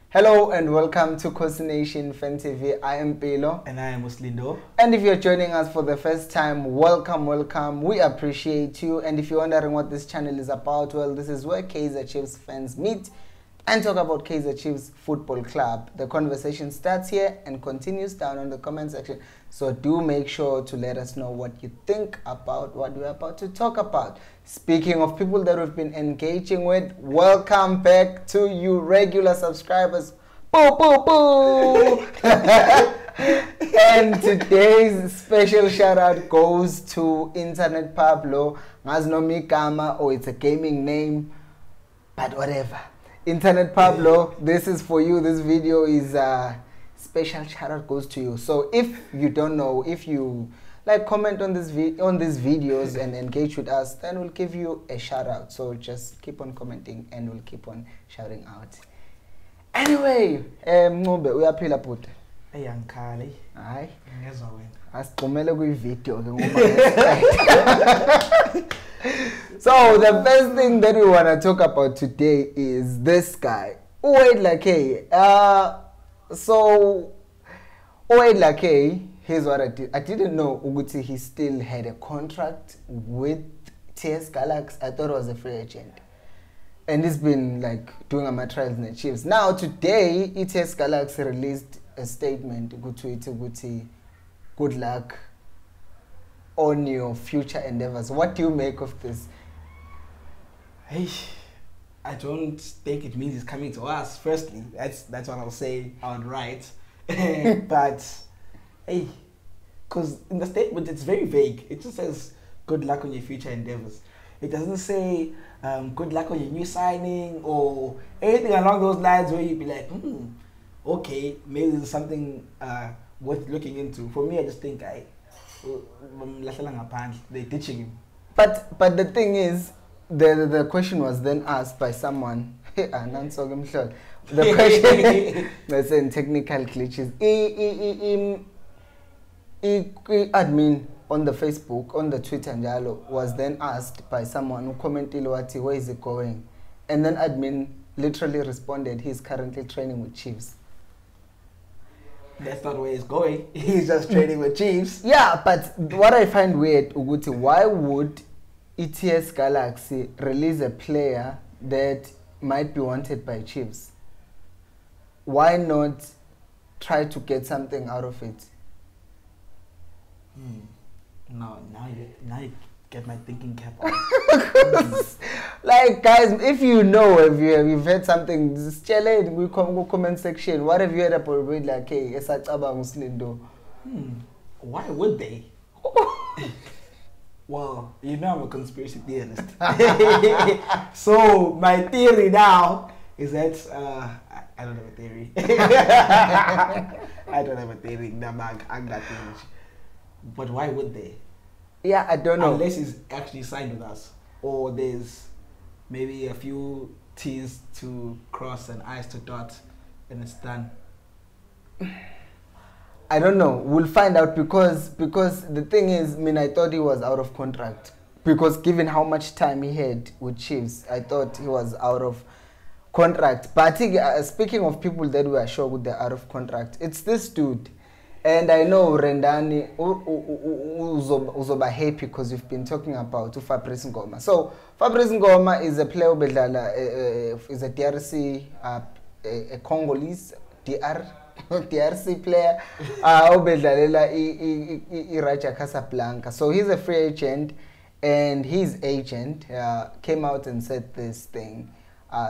Hello and welcome to Khosi Nation Fan TV. I am Pelo. And I am Muslindo. And if you're joining us for the first time, welcome. We appreciate you. And if you're wondering what this channel is about, well, this is where Kaizer Chiefs fans meet and talk about Kaizer Chiefs Football Club. The conversation starts here and continues down in the comment section. So do make sure to let us know what you think about what we're about to talk about. Speaking of people that we've been engaging with, welcome back to you regular subscribers. Boo, boo, boo! And today's special shout out goes to Internet Pablo. Ngaznomi Gama, or it's a gaming name, but whatever. Internet Pablo, this is for you. This video is special shout out goes to you. So if you don't know, if you like comment on these videos and engage with us, then we'll give you a shout out. So just keep on commenting and we'll keep on shouting out. Anyway, Ngobe uyaphila bhuti. Ayangikhali. Hayi. Ngezwa wena. Asiqhumele kwi-video ke ngoba. So the first thing that we want to talk about today is this guy, Wayde Lekay. So Wayde Lekay, here's what I did. I didn't know Uguti he still had a contract with TS Galaxy. I thought it was a free agent. And he's been like doing a trials in the Chiefs. Now today, TS Galaxy released a statement, Uguti, good luck on your future endeavors. What do you make of this? Hey, I don't think it means he's coming to us. Firstly, that's what I'll say outright. But hey, because in the statement it's very vague. It just says good luck on your future endeavors. It doesn't say good luck on your new signing or anything along those lines where you'd be like, okay, maybe there's something worth looking into. For me, I just think they're ditching him. But the thing is, the question was then asked by someone. The question, that's in technical glitches. Admin on the Facebook, on the Twitter njalo, was then asked by someone who commented, where is it going? And then admin literally responded, he's currently training with Chiefs. That's not where he's going. He's just training with Chiefs. Yeah, but what I find weird, Uguti, why would ETS Galaxy release a player that might be wanted by Chiefs? Why not try to get something out of it? No, now you get my thinking cap on. Like, guys, if you know, if you've heard something, just tell it in the comment section. What have you heard about Wayde Lekay? Why would they? Well, you know I'm a conspiracy theorist. So my theory now is that I don't have a theory. I don't have a theory. But why would they? Yeah, I don't know. Unless he's actually signed with us, or there's maybe a few T's to cross and I's to dot, and it's done. I don't know. We'll find out because the thing is, I thought he was out of contract. Because given how much time he had with Chiefs, I thought he was out of contract. But speaking of people that we are sure they're out of contract, it's this dude. And I know Rendani uzoba happy because we've been talking about Fabrice Ngoma. So Fabrice Ngoma is a player is a DRC, a Congolese DRC player Raja Casablanca. So he's a free agent, and his agent came out and said this thing.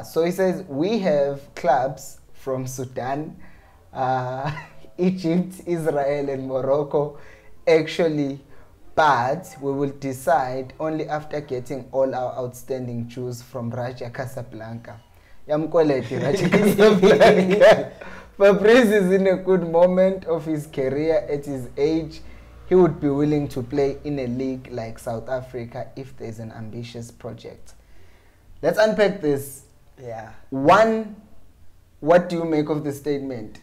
So he says, we have clubs from Sudan, Egypt, Israel and Morocco actually, but we will decide only after getting all our outstanding Jews from Raja Casablanca. Raja Casablanca. Fabrice is in a good moment of his career at his age. He would be willing to play in a league like South Africa if there's an ambitious project. Let's unpack this. Yeah. One, what do you make of the statement?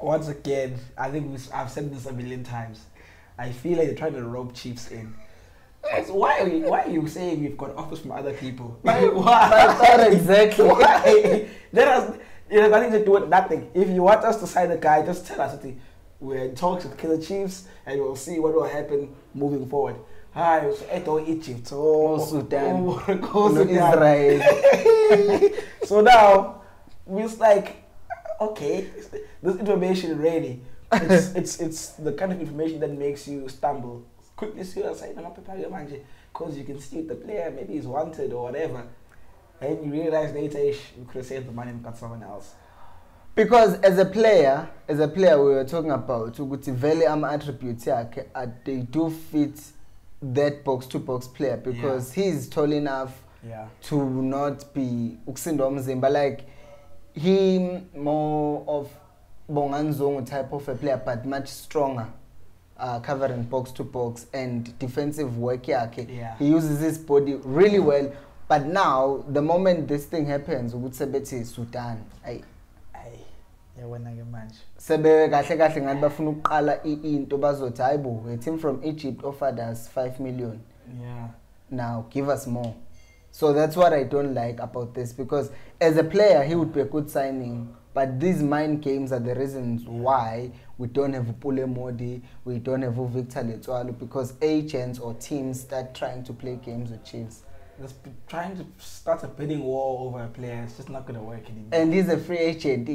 Once again, I think I've said this a million times. I feel like they're trying to rope Chiefs in. So why are you saying we've got offers from other people? Why? Exactly. Why? It has nothing to do with nothing. If you want us to sign a guy, just tell us that we're in talks with Kaizer Chiefs and we'll see what will happen moving forward. Hi, it's Egypt, Sudan, Israel. So now we're like, okay, this information really, it's the kind of information that makes you stumble. Quickly see what I say, because you can see the player, maybe he's wanted or whatever, and you realize later you could have saved the money and got someone else. Because as a player we were talking about ukuthi vele attributes yakhe they do fit that box-to-box player because he's tall enough to not be ukusindwa umzimba, like he more of bonganzongo type of a player but much stronger, covering box-to-box and defensive work yakhe. He uses his body really well, but now the moment this thing happens ukuthi bethi Sudan wena ke manje sebe kahle kahle ngathi bafuna ukuqala into bazothi hayibo a team from Egypt offered us 5 million. Now give us more. So that's what I don't like about this, because as a player he would be a good signing, but these mind games are the reasons why we don't have Pule Modi, we don't have Victor Letsoalo, because agents or teams start trying to play games with Chiefs. Just trying to start a bidding war over a player, it's just not going to work anymore. And he's a free agent.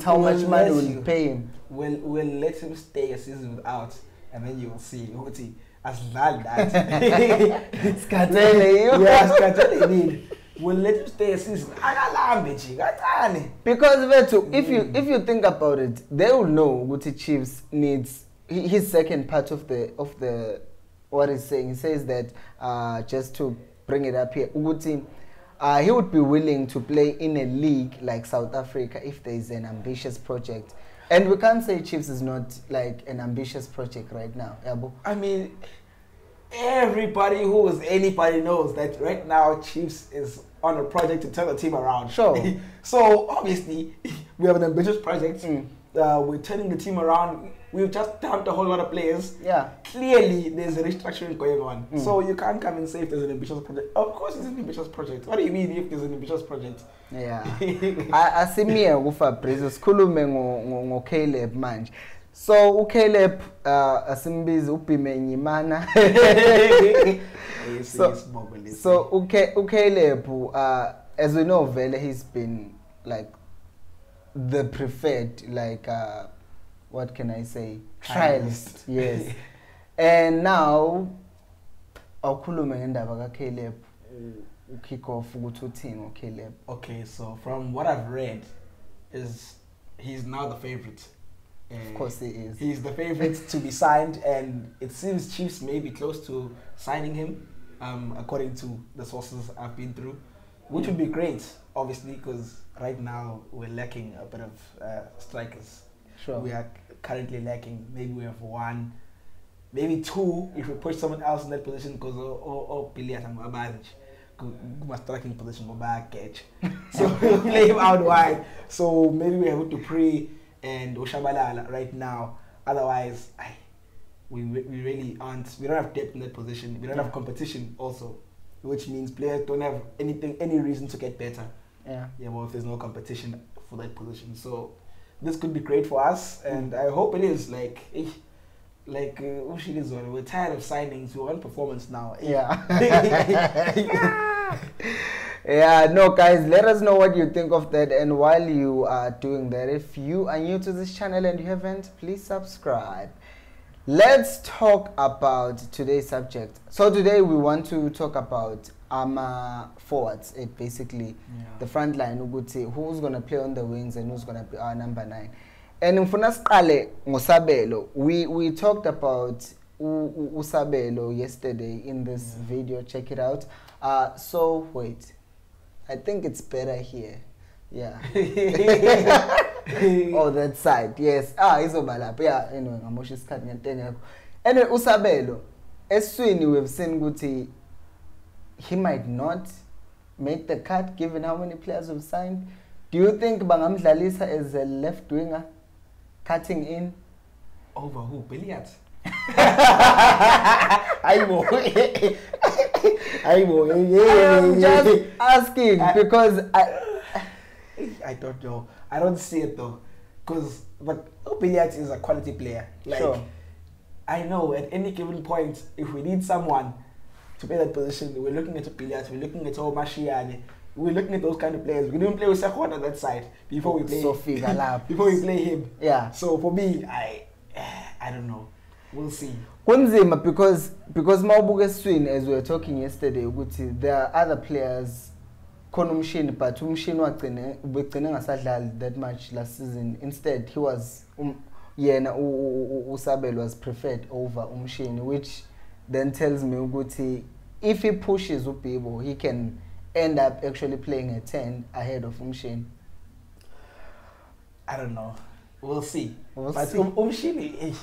How much money will you pay him? We'll let him stay a season without, and then you will see what he has done that. We'll let him stay a season. Because if you think about it, they will know what the Chiefs needs. His second part of the what he's saying, he says that just to bring it up here, he would be willing to play in a league like South Africa if there is an ambitious project. And we can't say Chiefs is not like an ambitious project right now. Yabo? I mean, everybody who is anybody knows that right now Chiefs is on a project to turn the team around. Sure. So obviously we have an ambitious project. We're turning the team around. We've just dumped a whole lot of players. Clearly there's a restructuring going on. So you can't come and say if there's an ambitious project. Of course it's an ambitious project. What do you mean if there's an ambitious project? I see me and Fabrice Ngoma Caleb manje. So Caleb asimbizi Bimenyimana. So Caleb as we know vele he's been like the preferred, like what can I say, trialist. Yes. And now awukhulume ngendaba kaCaleb kick off ukuthi uthini ngoCaleb. Okay, so from what I've read is he's now the favorite. Of course he is. He's the favorite to be signed, and it seems Chiefs may be close to signing him, according to the sources I've been through, which would be great, obviously, because right now we're lacking a bit of strikers. Sure. We are currently lacking. Maybe we have one, maybe two if we push someone else in that position, because Billy at my striking position go back catch. So we'll play him out wide. So maybe we have to pray and Oshabalala right now. Otherwise, we really aren't. We don't have depth in that position. We don't have competition also, which means players don't have any reason to get better. Well, if there's no competition for that position, so this could be great for us, and I hope it is. We're tired of signings. We want performance now. No guys, let us know what you think of that, and while you are doing that, if you are new to this channel and you haven't, please subscribe. Let's talk about today's subject. So today we want to talk about forwards, it basically the front line, who's going to play on the wings and who's going to be our number 9. And ngifuna siqale ngoSabelo. We talked about uSabelo yesterday in this video. Check it out. So wait, I think it's better here. Oh, that side. Yes. Izobalapha. Yeah, anyway, ngamosha isikhathi ngentenge yakho. Anyway, uSabelo eswini we've seen ukuthi he might not make the cut given how many players we've signed. Do you think bangamdlalisa as a left winger cutting in? Over who? Billiards? I'm just asking because I don't know. I don't see it though, but Billiards is a quality player. Like, sure. I know at any given point, if we need someone to play that position, we're looking at Billiards, we're looking at Mashiane, we're looking at those kind of players. We didn't play with Sekwan on that side before we play before we play him. Yeah. So for me, I don't know. We'll see. Kunzima because Mawubuke Swin, as we were talking yesterday, there are other players. Konumshin, but Umshin was that much last season. Instead, he was Usabel was preferred over Umshin, which then tells me Uguti, if he pushes Upibo, he can end up actually playing a 10 ahead of Umshin. I don't know. We'll see. But Umshin,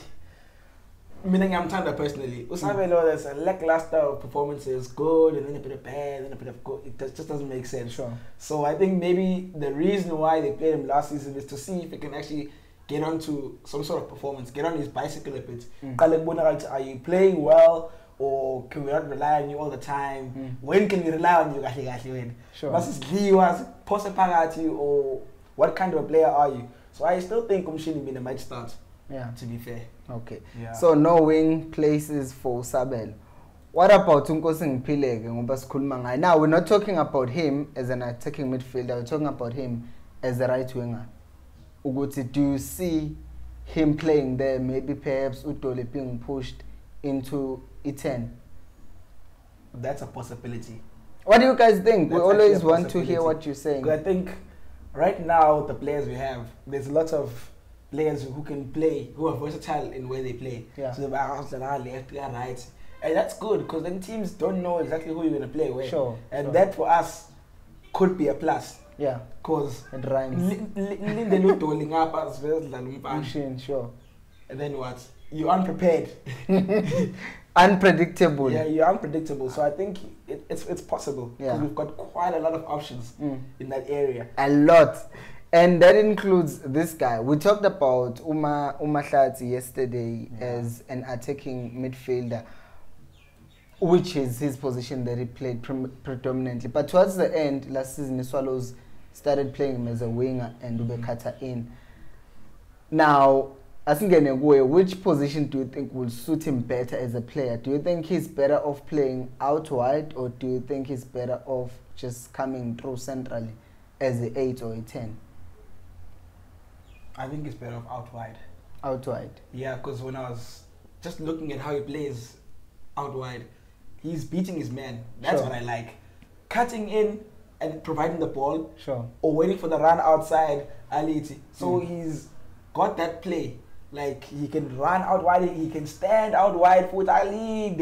meaning I'm Tanda personally. Usabelo, there's a lackluster of performances, good, and then a bit of bad, and a bit of good. It just doesn't make sense. Sure. So I think maybe the reason why they played him last season is to see if he can actually get onto some sort of performance, get on his bicycle a bit. Are you playing well, or can we not rely on you all the time? When can we rely on you? Sure. Or what kind of a player are you? So I still think Umshini might start. Yeah. To be fair. Okay. Yeah. So no wing places for Sabel. What about Unkosi Ngipileke? Now we're not talking about him as an attacking midfielder. We're talking about him as a right winger. Uguti, do you see him playing there? Maybe perhaps Utole being pushed into E10. That's a possibility. What do you guys think? That's we always want to hear what you're saying. I think right now the players we have, there's lots of players who can play, who are versatile in where they play. Yeah. So they're left, right. And that's good because then teams don't know exactly who you're going to play with. Sure. And that for us could be a plus. Yeah. Because it rhymes. Sure. And then what? You're unprepared. Unpredictable. Yeah, you're unpredictable. So I think it's possible. Because Yeah. we've got quite a lot of options in that area. A lot. And that includes this guy. We talked about Uma Hlati yesterday as an attacking midfielder, which is his position that he played predominantly. But towards the end, last season, the Swallows started playing him as a winger and Ubekata in. Now, which position do you think will suit him better as a player? Do you think he's better off playing out wide, or do you think he's better off just coming through centrally as a 8 or a 10? I think he's better off out wide. Out wide? Yeah, because when I was just looking at how he plays out wide, he's beating his man. That's what I like. Cutting in and providing the ball. Sure. Or waiting for the run outside Aliti. So he's got that play. Like, he can run out wide, he can stand out wide for Ali.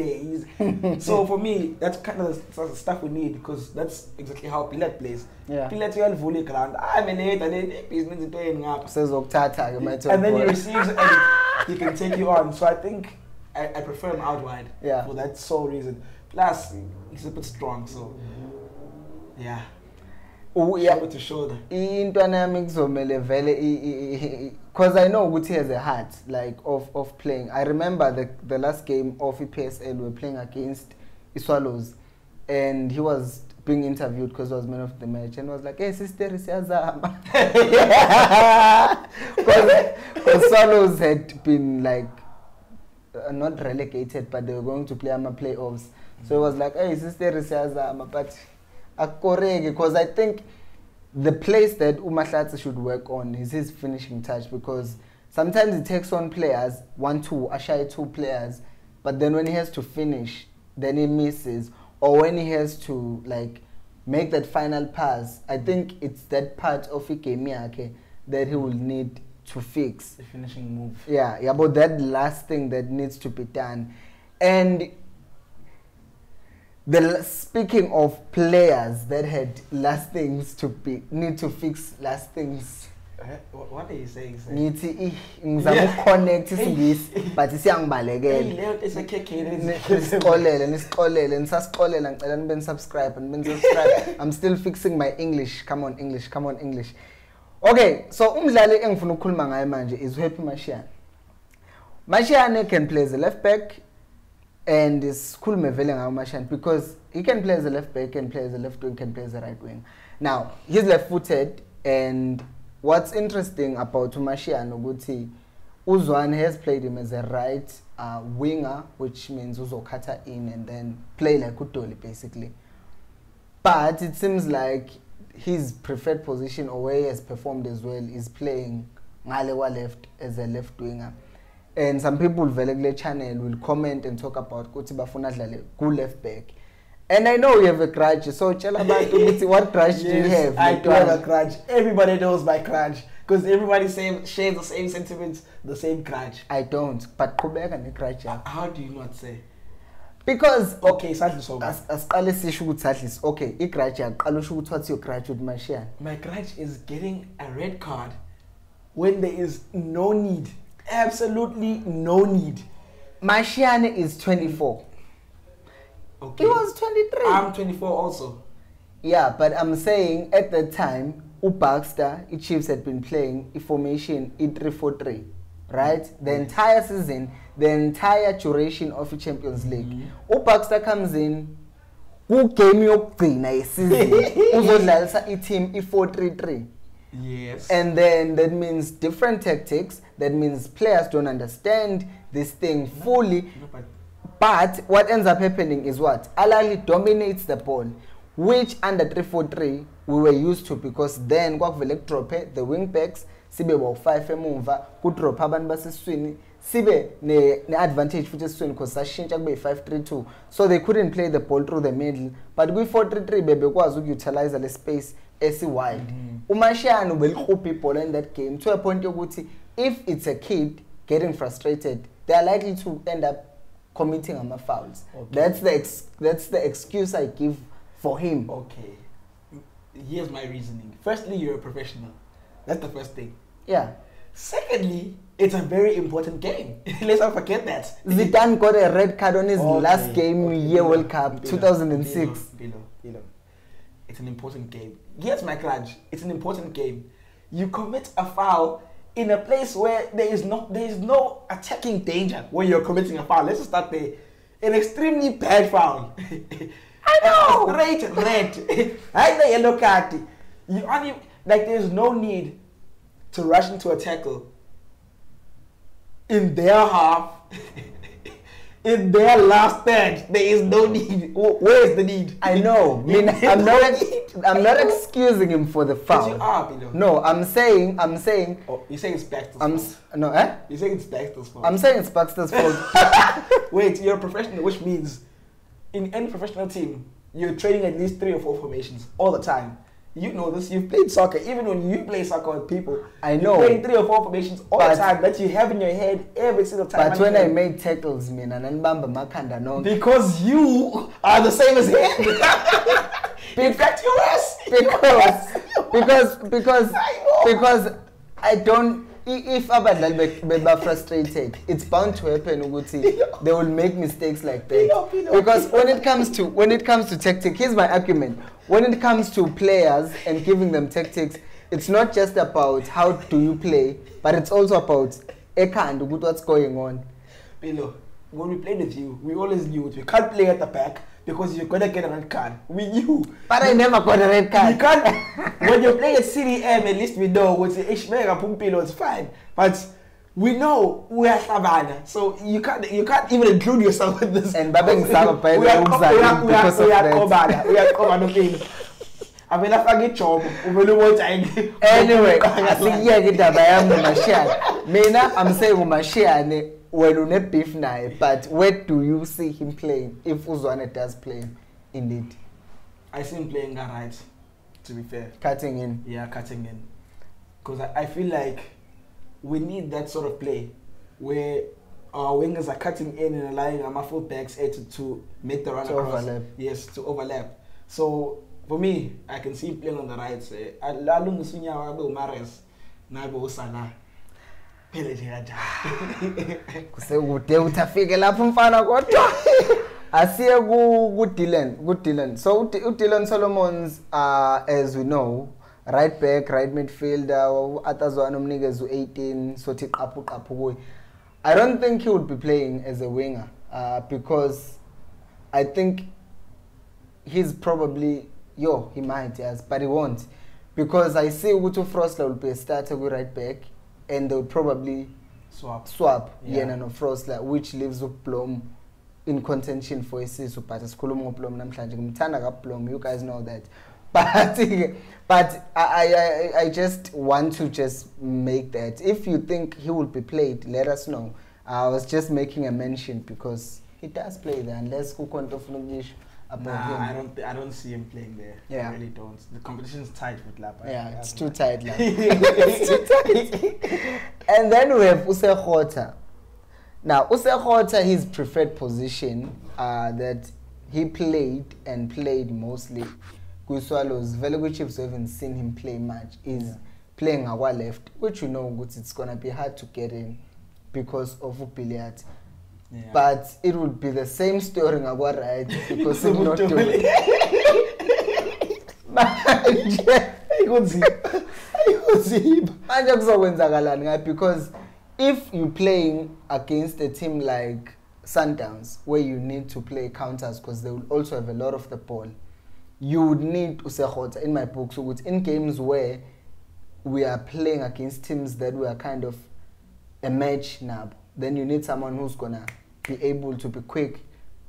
So for me, that's kind of the stuff we need, because that's exactly how Pilat plays. Yeah. Pilat will fully ground. I'm an 8 and then business doing up. And then he receives and he can take you on. So I think I prefer him out wide for that sole reason. Plus, he's a bit strong, so yeah. Shoulder to shoulder. Because I know Guti has a heart like of playing. I remember the last game of EPSL we were playing against Swallows, and he was being interviewed because he was man of the match, and was like, "Hey, sister, because Swallows had been like not relegated, but they were going to play playoffs. So it was like, "Hey, sister, but." Because I think the place that Hlati should work on is his finishing touch, because sometimes he takes on players, 1-2, two players, but then when he has to finish, then he misses, or when he has to like make that final pass, I think it's that part of the game that he will need to fix. The finishing move. Yeah, but that last thing that needs to be done. And speaking of players that had last things need to fix last things. What are you saying? Ngithi ngizama connect isingisi but siyangibalekela. Nisasixolele ngicela nibe subscribe and subscribe. I'm still fixing my English. Come on English. Okay, so umdlali engifuna ukukhuluma ngaye manje is Happy Mashiane. Mashiane can play as a left back. And it's cool Mashiane because he can play as a left back, can play as a left wing, can play as a right wing. Now, he's left-footed, And what's interesting about Umashiane ukuthi Zwane has played him as a right winger, which means uzokata in and then play like Udoli basically. But it seems like his preferred position, or where he has performed as well, is playing ngalewa left as a left winger. And some people vele channel will comment and talk about ukuthi bafuna adlale ku left back. And I know you have a grudge, so tell about what grudge do you have? I do have a grudge. Everybody knows my grudge because everybody shares the same sentiments, the same grudge. I don't, but Kubeka and grudge. How do you not say? Because okay, sadly so bad. Asqale sisho ukuthi sadly okay, igrudge yaqala usho ukuthi what's your grudge with Mashiane? My grudge is getting a red card when there is no need. Absolutely no need. Mashiane is 24. Okay. He was 23. I'm 24 also. Yeah, but I'm saying at that time, Baxter, the Chiefs had been playing a formation E3-4-3, right? The entire season, the entire duration of the Champions League. Baxter comes in, who game yokugcina yesizini uzodlalisa i-team E4-3-3. Yes. And then that means different tactics. That means players don't understand this thing fully. But what ends up happening is what? Al-Ahly dominates the ball, which under 3-4-3 we were used to, because then kwakuvele kudrope the wing backs sibe bawu-5 emumva kudrope abantu basesiswini sibe ne-advantage futhi esiswini because sashintsha kube yi-5-3-2, so they couldn't play the ball through the middle. But kwi-4-3-3 bebekwazi uku-utilize le space esi-wide. Umashiane ubelikhupha ibhola in that game to a point yokuthi if it's a kid getting frustrated, they are likely to end up committing fouls. Okay. That's the excuse I give for him. Okay. Here's my reasoning. Firstly, you're a professional. That's the first thing. Yeah. Secondly, it's a very important game. Let's not forget that. Zidane got a red card on his last game, World Cup, 2006. Below. It's an important game. Here's my grudge. It's an important game. You commit a foul in a place where there is no attacking danger when you're committing a foul. Let's just start there. An extremely bad foul. I know. Straight red. I the yellow card. You only there's no need to rush into a tackle in their half. In their last third, there is no need. Where is the need? I know. I'm not excusing him for the foul. But you are, you know. No, I'm saying. Oh, you saying it's Baxter's fault? No, eh? You saying it's Baxter's fault? I'm saying it's Baxter's fault. Wait, you're a professional, which means in any professional team, you're training at least 3 or 4 formations all the time. You know this. You've played soccer. Even when you play soccer with people, I know. You're playing 3 or 4 formations all the time that you have in your head every single time. But when I made tackles, man, and makanda no. Because you are the same as him. In fact, you're worse. Because I don't. If abadlali beba frustrated, it's bound to happen. Uguti, they will make mistakes like that. Because when it comes to tactics, here's my argument. When it comes to players and giving them tactics, it's not just about how do you play, but it's also about what's going on. Pilo, when we played with you, we always knew we can't play at the back because you're gonna get a red card. We knew. But I never got a red card. You can't. When you play at City M, at least we know what's the Ishmael Pumpilo, it's fine. But we know we are Savannah, so you can't even include yourself in this. And Babeng Saba by we are I mean, I forget job. Anyway, I think I'm saying Umashiane when you need beef now, but where do you see him playing if Zwane does play? Indeed, I see him playing that right. To be fair, cutting in. Yeah, cutting in. Because I feel like we need that sort of play where our wingers are cutting in and allowing our fullbacks to make the run across. Overlap. Yes, to overlap. So for me, I can see him playing on the right side. Utafike lapho mfana kodwa asiye ku Dylan. So Dylan Solomons, as we know, right back, right midfielder, Arthur Zwane umnikeza 18, so thi qaphu kuyi. I don't think he would be playing as a winger because I think he's probably he might, yes, but he won't, because I see Ugutu Frostler will be a starter with right back, and they would probably swap Yena no Frostler, which leaves Blom in contention for a season. But you guys know that. But I just want to just make that. If you think he will be played, let us know. I was just making a mention because he does play there, unless I don't see him playing there. Yeah. I really don't. The competition is tight with Lapa. Yeah, it's too tight. It's too tight. And then we have Usekhota. Now, Usekhota, his preferred position that he played mostly. Swallows, very good Chiefs haven't seen him play much. Is playing our left, which you know it's gonna be hard to get in because of billiard. Yeah. But it would be the same story in our right because he's not doing it. Because if you're playing against a team like Sundowns, where you need to play counters because they will also have a lot of the ball, you would need Usekhota in my book. So in games where we are playing against teams that we are kind of a match now, then you need someone who's gonna be able to be quick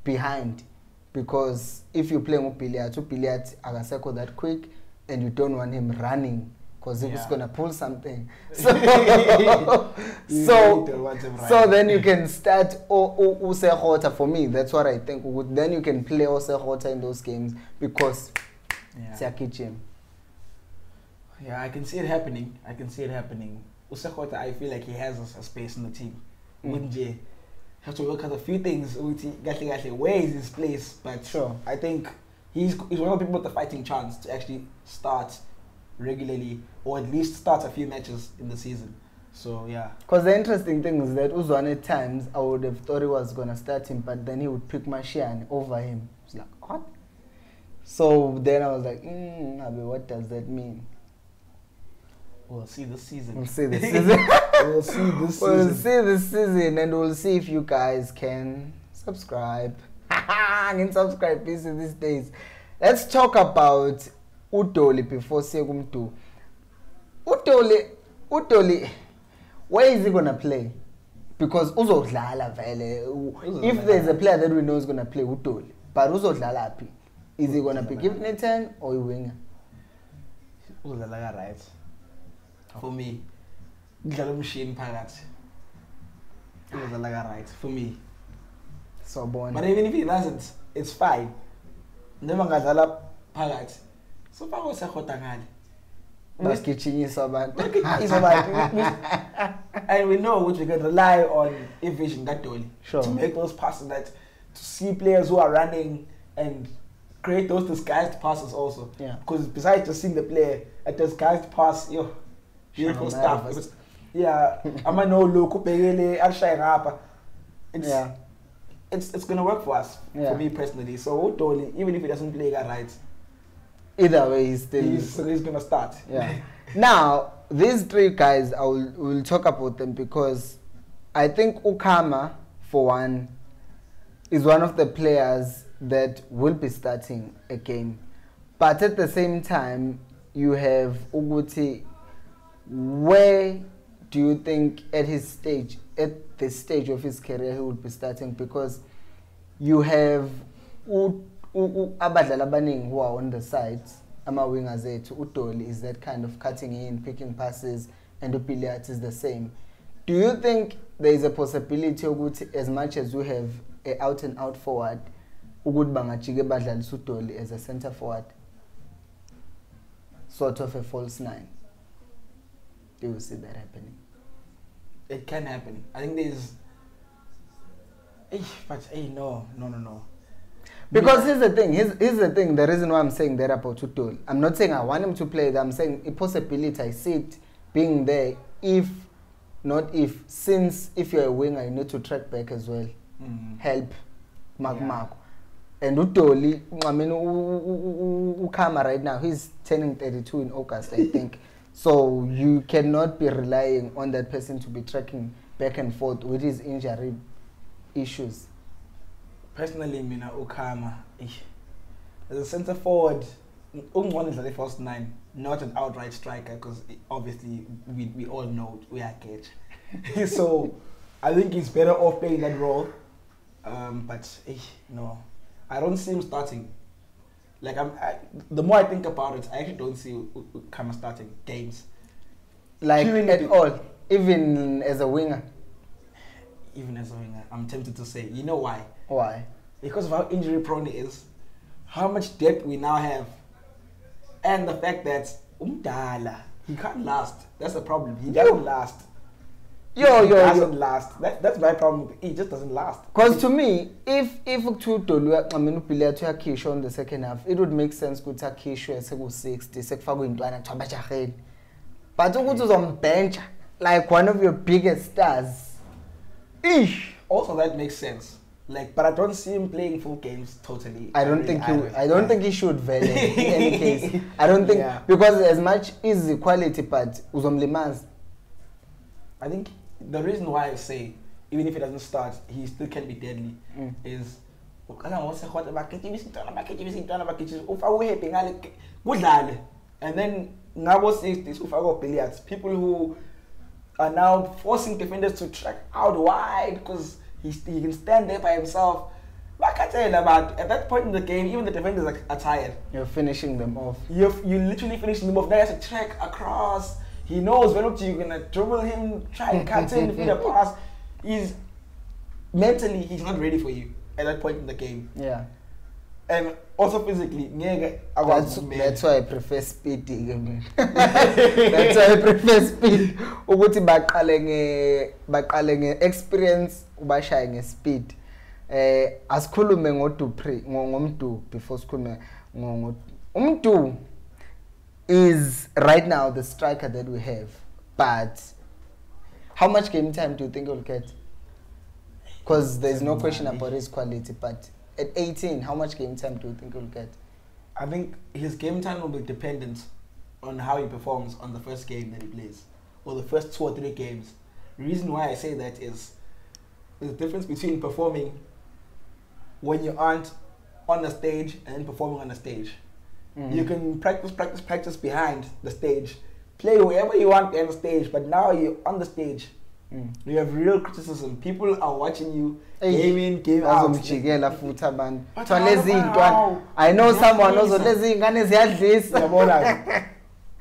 behind, because if you're playing with billiard agaseko that quick, and you don't want him running because he's gonna pull something. So then you can start Usekhota. For me, that's what I think. Then you can play Usekhota in those games because it's a kitchen. Yeah, I can see it happening. Usekhota, I feel like he has a space in the team. Wouldn't you have to look at a few things? Where is his place? But sure, I think he's one of the people with a fighting chance to actually start regularly, or at least start a few matches in the season. So yeah. Because the interesting thing is that Uzwane at times I would have thought he was gonna start him, but then he would pick Mashiane over him. It's like, what? So then I was like, what does that mean? We'll see this season. We'll see this season. And we'll see if you guys can subscribe. Can subscribe these days. Let's talk about Udoli before Segumtu. Udoli, where is he gonna play? Because uzodlala vele. If there's a player that we know is gonna play Udoli, but uzodlala api? Is he gonna be given a 10 or a winger? Uzodlala right. For me, udlala machine phakathi. Uzodlala right for me. So born. But even if he doesn't, it's fine. Never ngadlala phakathi. So far Usekhota ngale. And we know which we can rely on Vision that Dolly to make those passes, that to see players who are running and create those disguised passes also. Yeah. Because besides just seeing the player, a disguised pass, beautiful stuff. Yeah, I'm no look it's gonna work for us, for me personally. So Dolly, even if he doesn't play that right, either way, he's gonna start. Yeah. Now, these three guys, we'll talk about them because I think Ukama, for one, is one of the players that will be starting a game. But at the same time, you have Uguti. Where do you think at the stage of his career, he will be starting? Because you have abadlali abaningi who are on the sides, ama-wingers ethu. Udoli is that kind of cutting in, picking passes, and Upiliat is the same. Do you think there is a possibility ukuthi, as much as we have an out-and-out forward, ukuthi bangajike badlalise Udoli as a centre forward, sort of a false nine? Do you see that happening? It can happen. I think there's... no. Because here's the thing, the reason why I'm saying that about Udoli. I'm not saying I want him to play, I'm saying a possibility, I see it being there, since if you're a winger, you need to track back as well. Help Mark. And Udoli, I mean, Ukama right now, he's turning 32 in August, I think. So you cannot be relying on that person to be tracking back and forth with his injury issues. Personally, Ukama, as a centre forward, one is the first 9. not an outright striker, because obviously we all know we are catch. So I think he's better off playing that role. But no, I don't see him starting. Like the more I think about it, I actually don't see Khama starting games. Like at all, even as a winger. Even as a winger, I'm tempted to say. You know why? Why? Because of how injury prone he is, how much depth we now have, and the fact that Umdala, he can't last. That's the problem. He doesn't last. He doesn't last. That's my problem. He just doesn't last. Because to me, if Upilia on the second half, it would make sense to Takishu as 60, but to go on bench like one of your biggest stars. Also, that makes sense. Like, but I don't see him playing full games totally. I don't think he should value in any case. I don't think because as much is the quality, but uzomlimazi. I think the reason why I say even if he doesn't start, he still can be deadly. Is and then billiards. People who are now forcing defenders to track out wide because he can stand there by himself. But I tell you about at that point in the game, even the defenders are tired. You're finishing them off. You literally finishing them off. Now he has to track across. He knows when you're gonna dribble him, try and cut in, feed a pass. He's not ready for you at that point in the game. Yeah. And also physically, that's why I prefer speed. That's why I prefer speed. Ukuthi baqale experience ubashaya speed. Asikhulume ngomdu before sikhulume umdu is right now the striker that we have, but how much game time do you think he'll get? Because there's no question about his quality, but at 18, how much game time do you think he'll get? I think his game time will be dependent on how he performs on the first game that he plays, or the first 2 or 3 games. The reason why I say that is there's a difference between performing when you aren't on the stage and performing on the stage. You can practice behind the stage, play wherever you want on the stage, but now you're on the stage. You have real criticism. People are watching you game in, game out. I know someone also.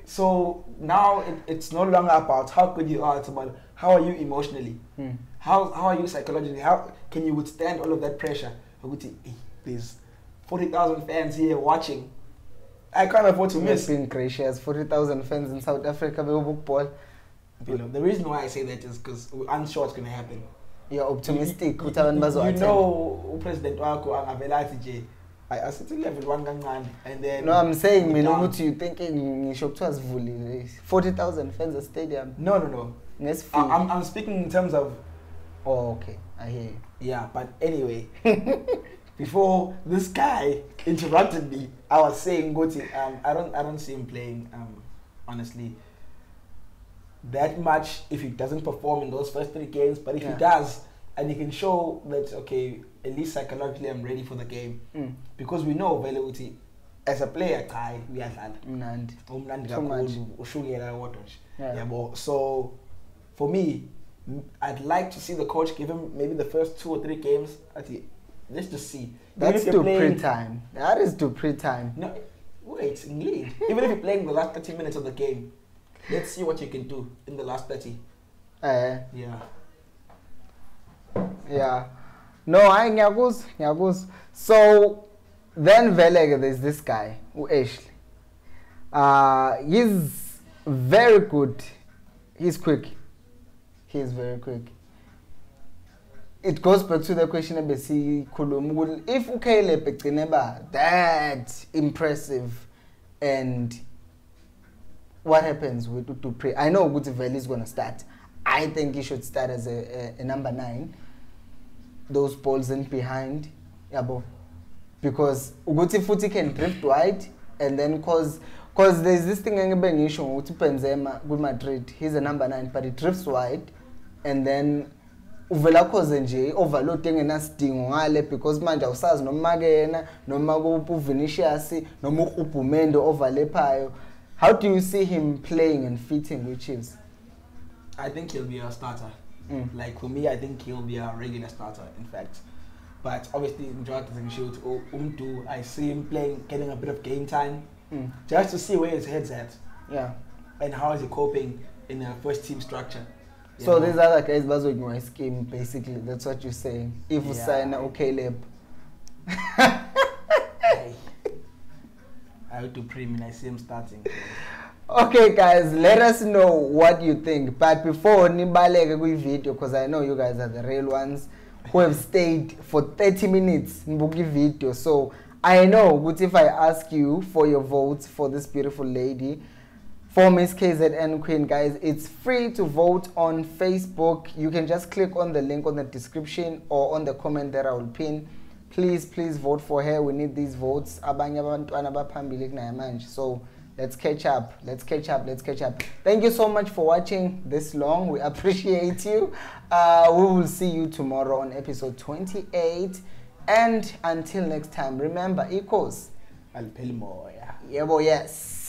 So now it's no longer about how good you are, it's about how are you emotionally, how are you psychologically, how can you withstand all of that pressure. There's 40,000 fans here watching. I can't afford to miss. Being gracious, 40,000 fans in South Africa, ball. The reason why I say that is because we're unsure what's going to happen. You're optimistic. You know, President Wako I still have one and then. No, I'm saying, you thinking was 40,000 fans at stadium. No. I'm speaking in terms of. Oh, okay. I hear you. Yeah, but anyway. Before this guy interrupted me, I was saying, I don't see him playing, honestly, that much if he doesn't perform in those first 3 games. But if he does, and he can show that, okay, at least psychologically I'm ready for the game. Because we know availability as a player, we are so for me, I'd like to see the coach give him maybe the first 2 or 3 games. Let's just see. That's too pre-time. That is too pre-time. No, wait, indeed. Even if you're playing the last 30 minutes of the game, let's see what you can do in the last 30. Yeah. No, ngiyakuzwa. So then there's this guy, Ashley. He's very good. He's quick. He's very quick. It goes back to the question of if Caleb that impressive, and what happens with Dupre? I know Valley is going to start. I think he should start as a number 9. Those balls in behind, because Uguti Futi can drift wide, and then cause there's this thing with Benzema with Madrid. He's a number 9, but he drifts wide, and then uvela cause nje overloading enasidingo ngale because manje awusazi noma kena noma kuphi Vinicius noma uGubumendo overlephayo. How do you see him playing and fitting with Chiefs? I think he'll be a starter. Like for me, I think he'll be a regular starter, in fact. But obviously, I see him playing, getting a bit of game time, just to see where his head's at. Yeah. And how is he coping in a first team structure. So these other guys was with my scheme, basically. That's what you're saying. If you sign Caleb. I would do premium. I see him starting. Okay, guys, let us know what you think. But before Nimbaleke with video, because I know you guys are the real ones who have stayed for 30 minutes in video. So I know, but if I ask you for your votes for this beautiful lady, for Miss KZN Queen, guys, it's free to vote on Facebook. You can just click on the link on the description or on the comment that I will pin. Please vote for her. We need these votes. So let's catch up. Thank you so much for watching this long. We appreciate you. We will see you tomorrow on episode 28. And until next time, remember, equals. I'll pay more. Yeah, boy, yes.